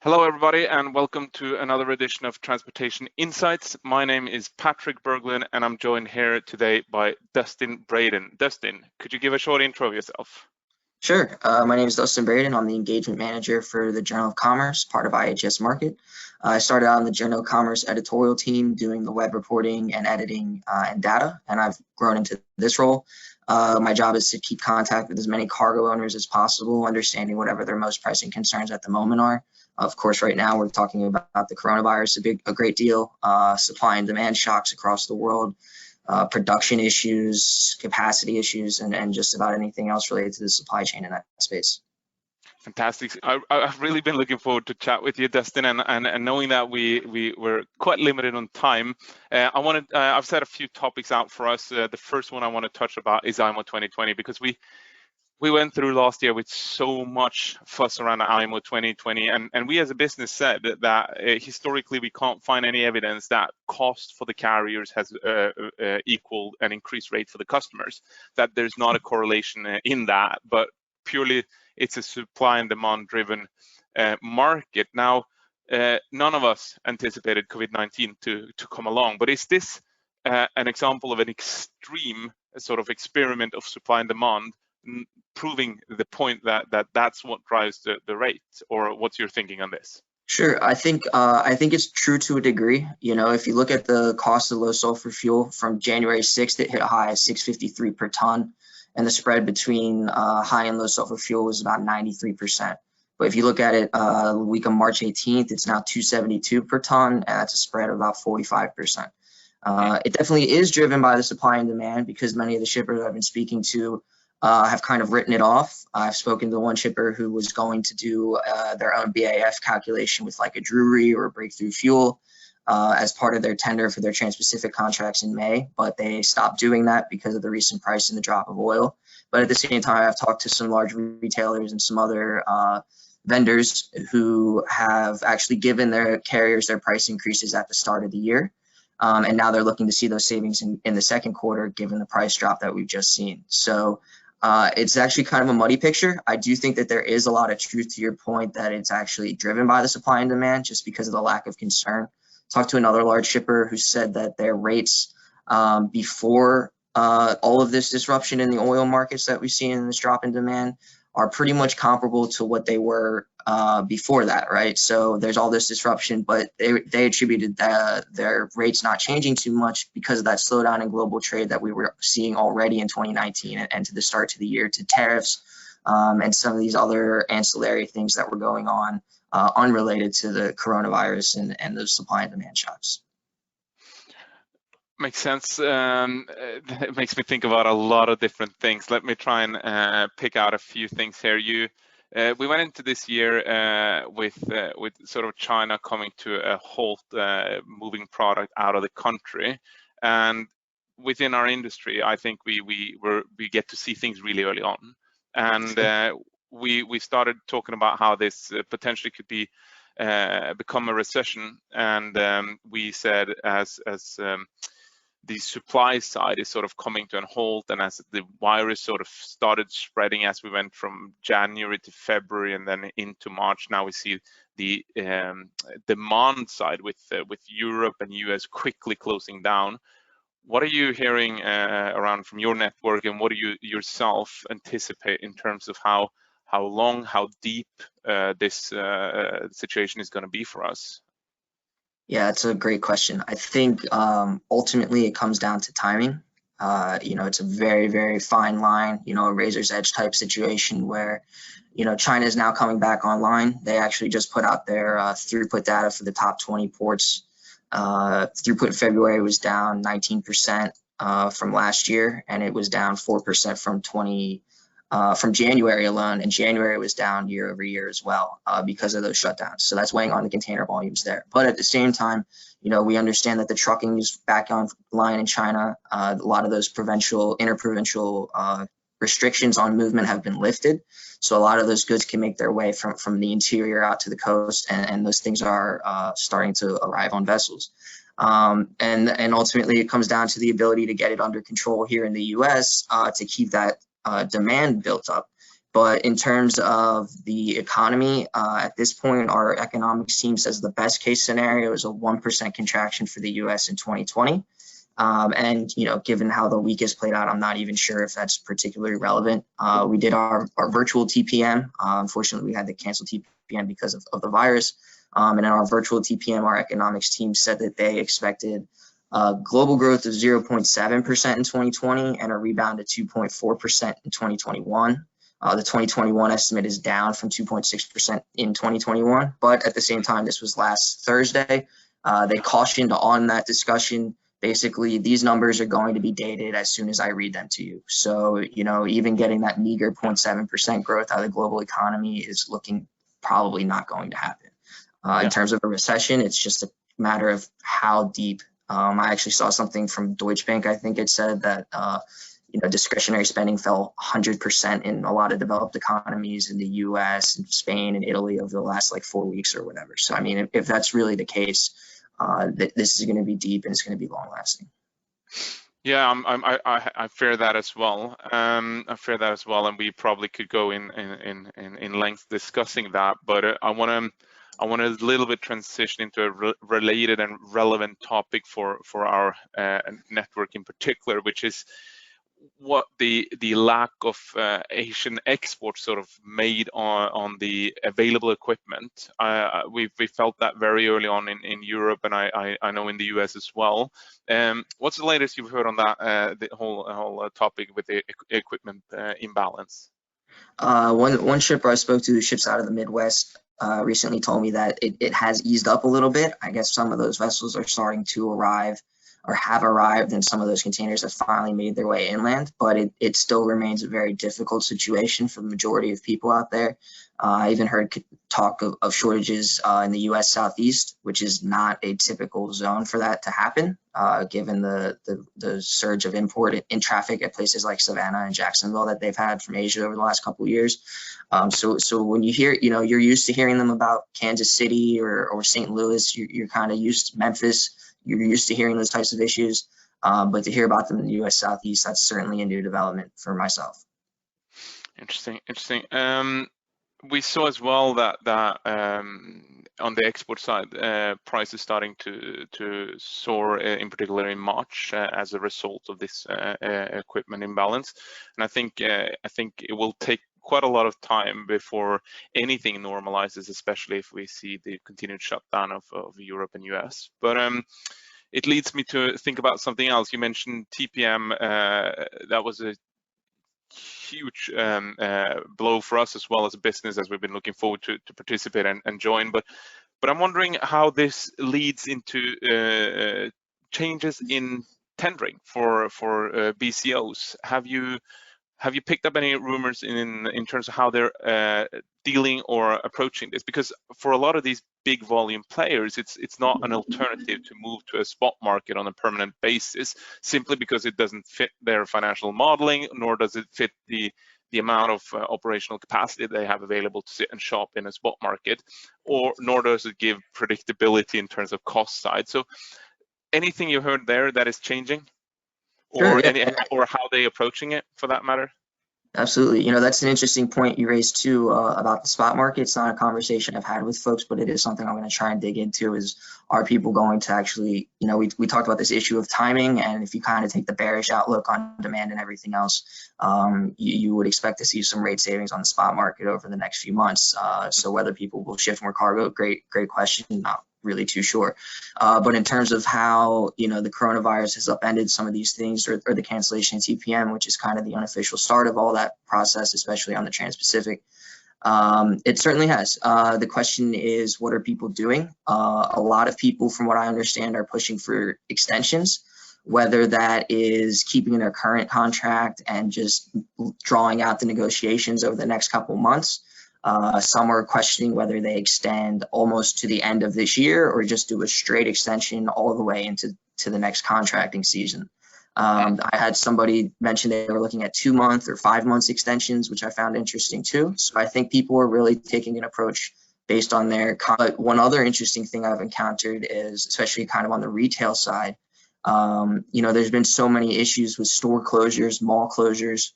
Hello, everybody, and welcome to another edition of Transportation Insights. My name is Patrik Berglund, and I'm joined here today by Dustin Braden. Dustin, could you give a short intro of yourself? Sure. My name is Dustin Braden. I'm the Engagement Manager for the Journal of Commerce, part of IHS Markit. I started out on the Journal of Commerce editorial team doing the web reporting and editing and data, and I've grown into this role. My job is to keep contact with as many cargo owners as possible, understanding whatever their most pressing concerns at the moment are. Of course, right now we're talking about the coronavirus a great deal, supply and demand shocks across the world, production issues, capacity issues, and just about anything else related to the supply chain in that space. Fantastic. I've really been looking forward to chat with you, Dustin, and knowing that we were quite limited on time, I've set a few topics out for us. The first one I want to touch about is IMO 2020, because we went through last year with so much fuss around IMO 2020, and we as a business said that historically we can't find any evidence that cost for the carriers has equaled an increased rate for the customers, that there's not a correlation in that, but purely it's a supply and demand driven market. Now, none of us anticipated COVID-19 to come along, but is this an example of an extreme sort of experiment of supply and demand, proving the point that that's what drives the rate? Or what's your thinking on this? Sure. I think it's true to a degree. You know, if you look at the cost of low sulfur fuel from January 6th, it hit a high of $6.53 per ton, and the spread between high and low sulfur fuel was about 93%. But if you look at it the week of March 18th, it's now $2.72 per ton, and that's a spread of about 45%. It definitely is driven by the supply and demand, because many of the shippers I've been speaking to have kind of written it off. I've spoken to one shipper who was going to do their own BAF calculation with like a Drury or a Breakthrough Fuel as part of their tender for their Trans-Pacific contracts in May, but they stopped doing that because of the recent price and the drop of oil. But at the same time, I've talked to some large retailers and some other vendors who have actually given their carriers their price increases at the start of the year. And now they're looking to see those savings in the second quarter, given the price drop that we've just seen. So it's actually kind of a muddy picture. I do think that there is a lot of truth to your point that it's actually driven by the supply and demand just because of the lack of concern. Talked to another large shipper who said that their rates before all of this disruption in the oil markets that we've seen in this drop in demand are pretty much comparable to what they were before that, right? So there's all this disruption, but they attributed their rates not changing too much because of that slowdown in global trade that we were seeing already in 2019 and to the start to the year, to tariffs and some of these other ancillary things that were going on unrelated to the coronavirus and those supply and demand shocks. Makes sense. It makes me think about a lot of different things. Let me try and pick out a few things here. We went into this year with sort of China coming to a halt, moving product out of the country, and within our industry, I think we get to see things really early on, and we started talking about how this potentially could be become a recession, and we said as the supply side is sort of coming to a halt, and as the virus sort of started spreading as we went from January to February and then into March, now we see the demand side with Europe and US quickly closing down. What are you hearing around from your network, and what do you yourself anticipate in terms of how long, how deep this situation is going to be for us? Yeah, it's a great question. I think ultimately it comes down to timing. You know, it's a very, very fine line, you know, a razor's edge type situation where, you know, China is now coming back online. They actually just put out their throughput data for the top 20 ports. Throughput in February was down 19% from last year, and it was down 4% from January alone, and January was down year over year as well because of those shutdowns. So that's weighing on the container volumes there. But at the same time, you know, we understand that the trucking is back online in China. A lot of those interprovincial restrictions on movement have been lifted. So a lot of those goods can make their way from the interior out to the coast, and those things are starting to arrive on vessels. And ultimately, it comes down to the ability to get it under control here in the US to keep that demand built up. But in terms of the economy, at this point, our economics team says the best case scenario is a 1% contraction for the US in 2020. And, you know, given how the week has played out, I'm not even sure if that's particularly relevant. We did our virtual TPM. Unfortunately, we had to cancel TPM because of the virus. And in our virtual TPM, our economics team said that they expected global growth of 0.7% in 2020 and a rebound to 2.4% in 2021. The 2021 estimate is down from 2.6% in 2021, but at the same time, this was last Thursday. They cautioned on that discussion. Basically, these numbers are going to be dated as soon as I read them to you. So, you know, even getting that meager 0.7% growth out of the global economy is looking probably not going to happen. In terms of a recession, it's just a matter of how deep. I actually saw something from Deutsche Bank. I think it said that you know, discretionary spending fell 100% in a lot of developed economies in the U.S. and Spain and Italy over the last like 4 weeks or whatever. So I mean, if that's really the case, this is going to be deep and it's going to be long lasting. Yeah, I fear that as well. I fear that as well, and we probably could go in length discussing that. But I want to a little bit transition into a related and relevant topic for our network in particular, which is what the lack of Asian exports sort of made on the available equipment. We felt that very early on in Europe, and I know in the US as well. What's the latest you've heard on that, the whole topic with the equipment imbalance? One shipper I spoke to who ships out of the Midwest recently told me that it has eased up a little bit. I guess some of those vessels are starting to arrive or have arrived, and some of those containers have finally made their way inland, but it still remains a very difficult situation for the majority of people out there. I even heard talk of shortages in the US Southeast, which is not a typical zone for that to happen, given the surge of import in traffic at places like Savannah and Jacksonville that they've had from Asia over the last couple of years. So when you hear, you know, you're used to hearing them about Kansas City or St. Louis, you're kind of used to Memphis. You're used to hearing those types of issues, but to hear about them in the U.S. Southeast, that's certainly a new development for myself. Interesting. We saw as well that on the export side, prices starting to soar, in particular in March, as a result of this equipment imbalance. And I think it will take quite a lot of time before anything normalizes, especially if we see the continued shutdown of Europe and US. But it leads me to think about something else. You mentioned TPM. That was a huge blow for us as well as a business, as we've been looking forward to participate and join. But I'm wondering how this leads into changes in tendering for BCOs. Have you picked up any rumors in terms of how they're dealing or approaching this? Because for a lot of these big volume players, it's not an alternative to move to a spot market on a permanent basis, simply because it doesn't fit their financial modeling, nor does it fit the amount of operational capacity they have available to sit and shop in a spot market, nor does it give predictability in terms of cost side. So anything you heard there that is changing? Or, Sure, yeah. or how they approaching it, for that matter? Absolutely. You know, that's an interesting point you raised too, about the spot market. It's not a conversation I've had with folks, but it is something I'm going to try and dig into. Is, are people going to actually, you know, we talked about this issue of timing, and if you kind of take the bearish outlook on demand and everything else, you would expect to see some rate savings on the spot market over the next few months. So whether people will shift more cargo, great question. Not really too sure. But in terms of how, you know, the coronavirus has upended some of these things, or the cancellation of TPM, which is kind of the unofficial start of all that process, especially on the Trans-Pacific, it certainly has. The question is, what are people doing? A lot of people, from what I understand, are pushing for extensions, whether that is keeping their current contract and just drawing out the negotiations over the next couple months. Some are questioning whether they extend almost to the end of this year or just do a straight extension all the way into the next contracting season. I had somebody mention they were looking at 2-month or 5-month extensions, which I found interesting too. So I think people are really taking an approach based on their. But one other interesting thing I've encountered is, especially kind of on the retail side, you know, there's been so many issues with store closures, mall closures.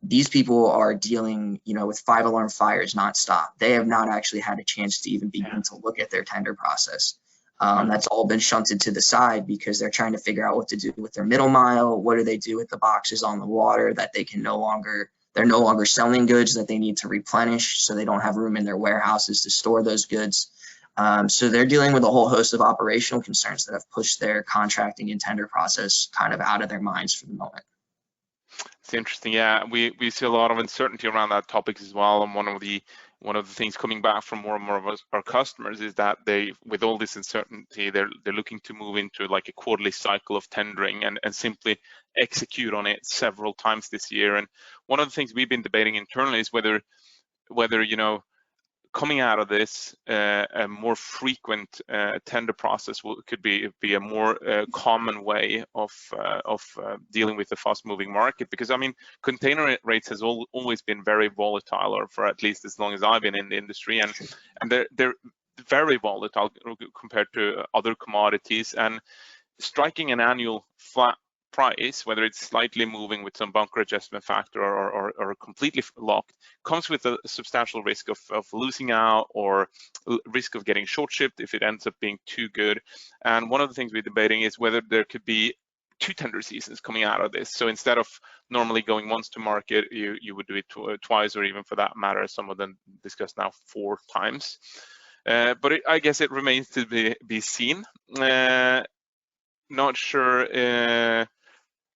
these people are dealing, with 5-alarm fires nonstop. They have not actually had a chance to even begin to look at their tender process. That's all been shunted to the side because they're trying to figure out what to do with their middle mile. What do they do with the boxes on the water that they're no longer selling goods that they need to replenish, so they don't have room in their warehouses to store those goods. So they're dealing with a whole host of operational concerns that have pushed their contracting and tender process kind of out of their minds for the moment. It's interesting. Yeah, we see a lot of uncertainty around that topic as well. And one of the things coming back from more and more of our customers is that with all this uncertainty, they're looking to move into like a quarterly cycle of tendering and simply execute on it several times this year. And one of the things we've been debating internally is whether coming out of this, a more frequent tender process could be a more common way of dealing with the fast-moving market. Because I mean, container rates has always been very volatile, or for at least as long as I've been in the industry, and they're very volatile compared to other commodities. And striking an annual flat price, whether it's slightly moving with some bunker adjustment factor or completely locked, comes with a substantial risk of losing out, or risk of getting short shipped if it ends up being too good. And one of the things we're debating is whether there could be 2 tender seasons coming out of this. So instead of normally going once to market, you would do it twice, or even for that matter, as some of them discussed now, 4 times. But I guess it remains to be seen. Not sure.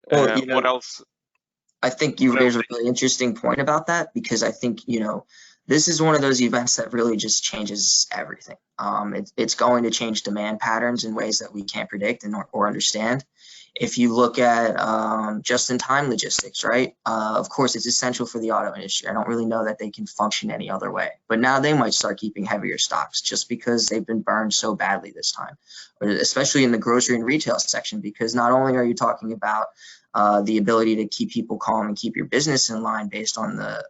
What else? I think you raise a really interesting point about that, because I think, this is one of those events that really just changes everything. It's going to change demand patterns in ways that we can't predict or understand. If you look at just-in-time logistics, right? Of course, it's essential for the auto industry. I don't really know that they can function any other way. But now they might start keeping heavier stocks just because they've been burned so badly this time, especially in the grocery and retail section, because not only are you talking about the ability to keep people calm and keep your business in line based on the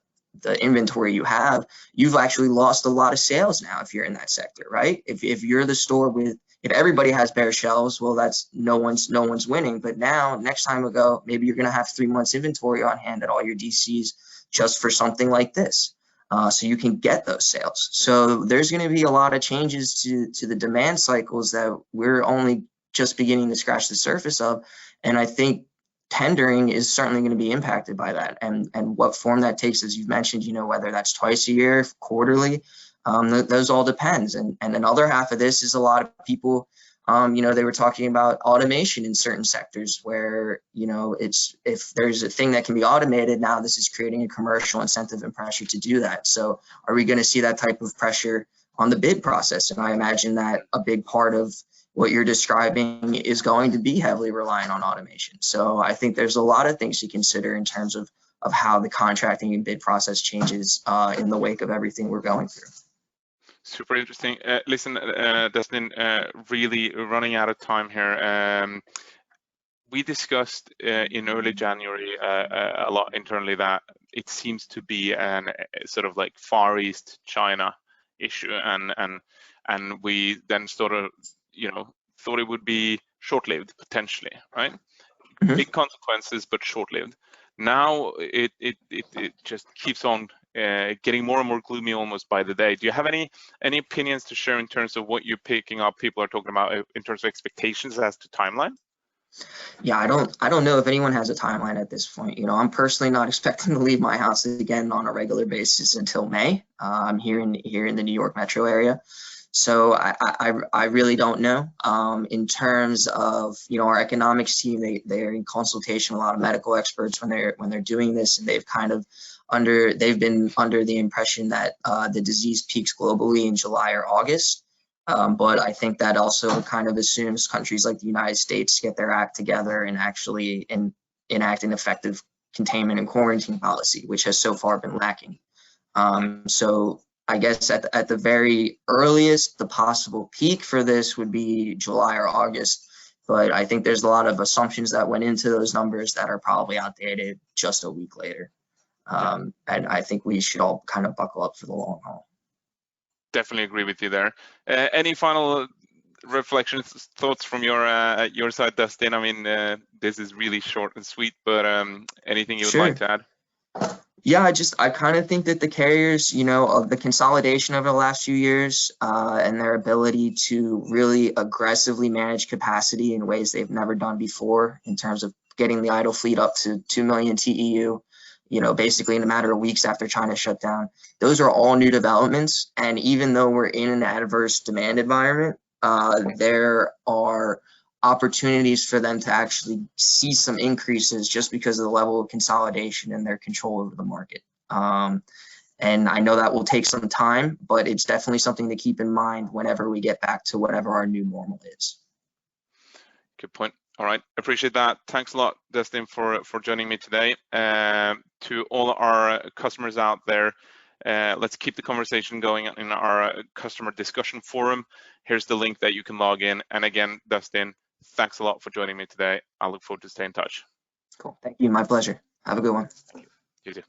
inventory you have, you've actually lost a lot of sales now if you're in that sector, right? If you're the store if everybody has bare shelves, well, that's no one's winning. But now, next time we go, maybe you're going to have 3 months inventory on hand at all your DCs just for something like this, so you can get those sales. So there's going to be a lot of changes to the demand cycles that we're only just beginning to scratch the surface of, and I think tendering is certainly going to be impacted by that, and what form that takes, as you've mentioned, whether that's twice a year, quarterly. Those all depends. And another half of this is a lot of people, they were talking about automation in certain sectors where, if there's a thing that can be automated, now this is creating a commercial incentive and pressure to do that. So are we going to see that type of pressure on the bid process? And I imagine that a big part of what you're describing is going to be heavily reliant on automation. So I think there's a lot of things to consider in terms of how the contracting and bid process changes in the wake of everything we're going through. Super interesting. Listen, Dustin, really running out of time here. We discussed in early January a lot internally that it seems to be an sort of like Far East China issue, and we then sort of thought it would be short-lived potentially, right? Mm-hmm. Big consequences, but short-lived. Now it just keeps on getting more and more gloomy almost by the day. Do you have any opinions to share in terms of what you're picking up people are talking about in terms of expectations as to timeline? Yeah, I don't know if anyone has a timeline at this point. I'm personally not expecting to leave my house again on a regular basis until May. I'm here in the New York metro area. So I really don't know. In terms of our economics team, they're in consultation with a lot of medical experts when they're doing this, and they've been under the impression that the disease peaks globally in July or August. But I think that also kind of assumes countries like the United States get their act together and actually enact an effective containment and quarantine policy, which has so far been lacking. So I guess at the very earliest, the possible peak for this would be July or August. But I think there's a lot of assumptions that went into those numbers that are probably outdated just a week later. And I think we should all kind of buckle up for the long haul. Definitely agree with you there. Any final reflections, thoughts from your side, Dustin? I mean, this is really short and sweet, but anything you would like to add? Yeah, I kind of think that the carriers, you know, of the consolidation over the last few years and their ability to really aggressively manage capacity in ways they've never done before in terms of getting the idle fleet up to 2 million TEU, you know, basically in a matter of weeks after China shut down. Those are all new developments. And even though we're in an adverse demand environment, there are opportunities for them to actually see some increases just because of the level of consolidation and their control over the market. And I know that will take some time, but it's definitely something to keep in mind whenever we get back to whatever our new normal is. Good point. All right, appreciate that. Thanks a lot, Dustin, for joining me today. To all our customers out there, let's keep the conversation going in our customer discussion forum. Here's the link that you can log in. And again, Dustin, thanks a lot for joining me today. I look forward to staying in touch. Cool. Thank you. My pleasure. Have a good one. You too.